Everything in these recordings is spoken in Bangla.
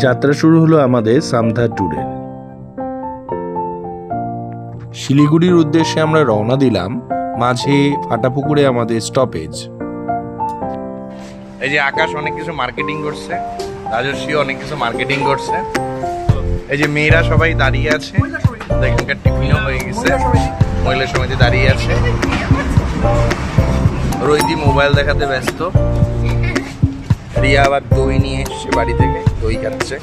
যাত্রা শুরু হলো আমাদের সামথার ট্যুরের। শিলিগুড়ির উদ্দেশ্যে আমরা রওনা দিলাম, মাঝে ফাটাপুকুরে আমাদের স্টপেজ। এই যে আকাশ অনেক কিছু মার্কেটিং করছে, রাজস্বী অনেক কিছু মার্কেটিং করছে। এই যে মেয়েরা সবাই দাঁড়িয়ে আছে, এখানকার টিফিনও হয়ে গেছে, মহিলা সমিতি দাঁড়িয়ে আছে। রোহিতী মোবাইল দেখাতে ব্যস্ত, রিয়া আবার দই নিয়ে এসছে বাড়ি থেকে, দই খাচ্ছে।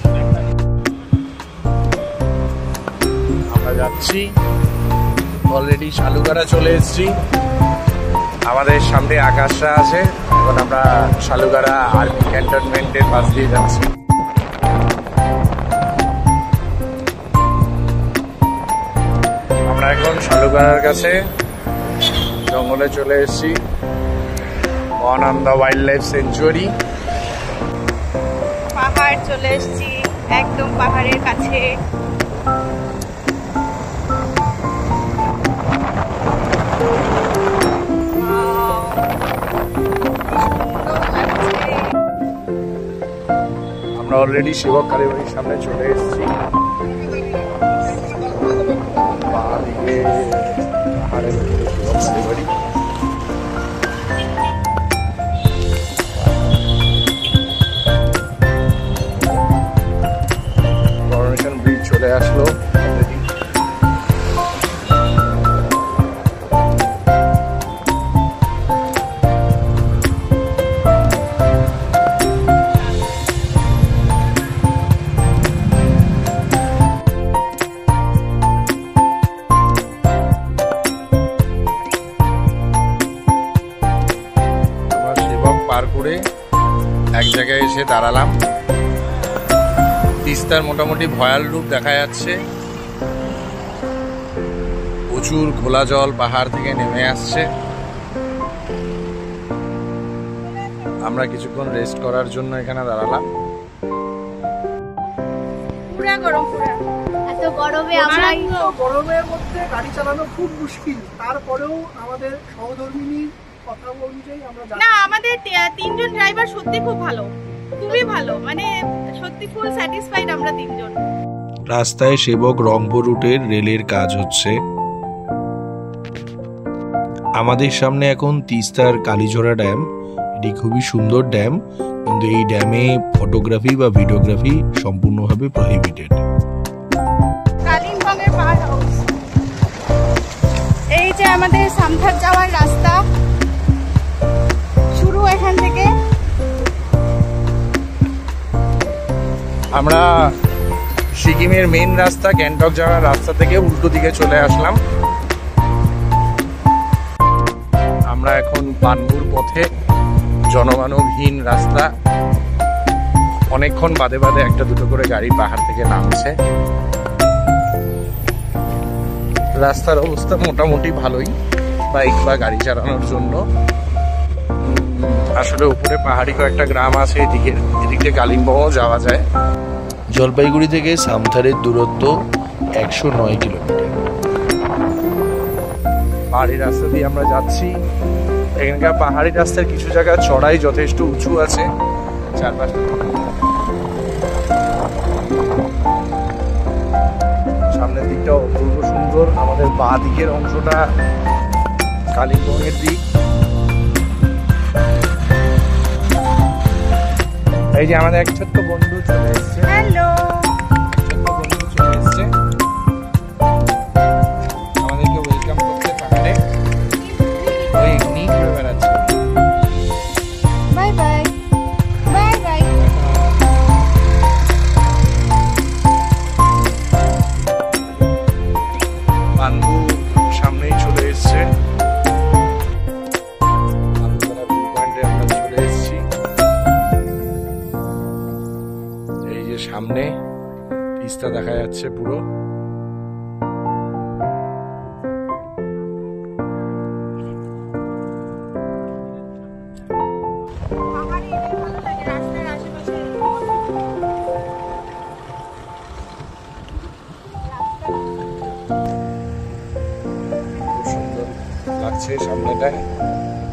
আমরা যাচ্ছি, অলরেডি শালুগাড়া চলে এসেছি। আমাদের সামনে আকাশটা আছে, এখন আমরা শালুগাড়া আর্মি ক্যান্টনমেন্টের পাশ দিয়ে যাচ্ছি। আমরা এখন শালুগাড়ার কাছে জঙ্গলে চলে এসেছি, মহানন্দা ওয়াইল্ড লাইফ সেঞ্চুয়ারি। পাহাড় চলে এসেছি, একদম পাহাড়ের কাছে। আমরা অলরেডি শিবক কালীবাড়ির সামনে চলে এসেছি। পাহাড়ের ভেতরে শিবক কালীবাড়ি। করোনেশন ব্রিজ চলে আসলো। পার করে এক জায়গায় এসে দাঁড়ালাম। তিস্তার মোটামুটি ভয়াল রূপ দেখা যাচ্ছে, প্রচুর ঘোলা জল পাহাড় থেকে নেমে আসছে। আমরা কিছুক্ষণ রেস্ট করার জন্য এখানে দাঁড়ালাম। পুরা গরম, পুরা এত গরমে আমরা গরমের মধ্যে গাড়ি চালানো খুব মুশকিল, তারপরেও আমাদের সহধর্মিনীর কথা অনুযায়ী আমরা না, আমাদের তিনজন ড্রাইভার সত্যি খুব ভালো, খুবই ভালো, মানে সত্যি ফুল স্যাটিসফাইড আমরা তিনজন। রাস্তায় সেবক রংপুর রুটের রেলের কাজ হচ্ছে। আমাদের সামনে এখন তিস্তার কালীঝোড়া ড্যাম। এটি খুবই সুন্দর ড্যাম, কিন্তু এই ড্যামে ফটোগ্রাফি বা ভিডিওগ্রাফি সম্পূর্ণভাবে প্রহিবিটেড। কালিম্পংয়ের পাহাড় হাউস। এই যে আমাদের সামথার যাওয়ার রাস্তা শুরু এখান থেকে। আমরা সিকিমের মেইন রাস্তা গ্যাংটক যাওয়ার রাস্তা থেকে উল্টো দিকে চলে আসলাম। আমরা এখন পানপুর পথে, জনমানবহীন রাস্তা। অনেকক্ষণ বাদে বাদে একটা দুটো করে গাড়ি পাহাড় থেকে নামছে। রাস্তার অবস্থা মোটামুটি ভালোই বাইক বা গাড়ি চালানোর জন্য। আসলে উপরে পাহাড়ি কয়েকটা গ্রাম আছে, এদিক দিয়ে কালিম্পংও যাওয়া যায়। জলপাইগুড়ি থেকে সামথারের দূরত্ব 109 কিলোমিটার। পাহাড়ি রাস্তা দিয়ে আমরা যাচ্ছি। এখানকার পাহাড়ি রাস্তার কিছু জায়গা চড়াই যথেষ্ট উঁচু আছে, চারপাশে সামনের দিকটা অপূর্ব সুন্দর। আমাদের বাঁ দিকের অংশটা কালিম্পংয়ের দিক। এই যে আমাদের এক ছোট্ট বন্ধু চলে এসছে। হ্যালো, ছোট্ট বন্ধু চলে এসছে, আমাদেরকে ওয়েলকাম করতে পাহাড়ে। ওই এমনি ঘুরে বেড়াচ্ছে। Bye bye, bye bye. পানবু সামনেই চলে এসছে। সামনে তিস্তা দেখা যাচ্ছে পুরো। লাগছে সামনেটায়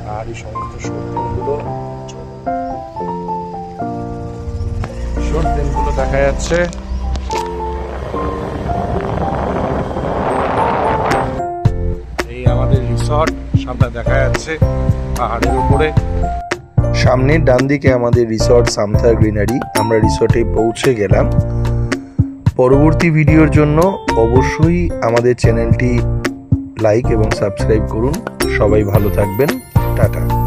পাহাড়ি সমস্ত শোরটেনগুলো দেখা যাচ্ছে। এই আমাদের রিসর্ট সামনে দেখা যাচ্ছে পাহাড়ের উপরে। সামনের ডান দিকে আমাদের রিসর্ট সামথার গ্রিনারি। আমরা রিসর্টে পৌঁছে গেলাম। পরবর্তী ভিডিওর জন্য অবশ্যই আমাদের চ্যানেলটি লাইক এবং সাবস্ক্রাইব করুন। সবাই ভালো থাকবেন। টাটা।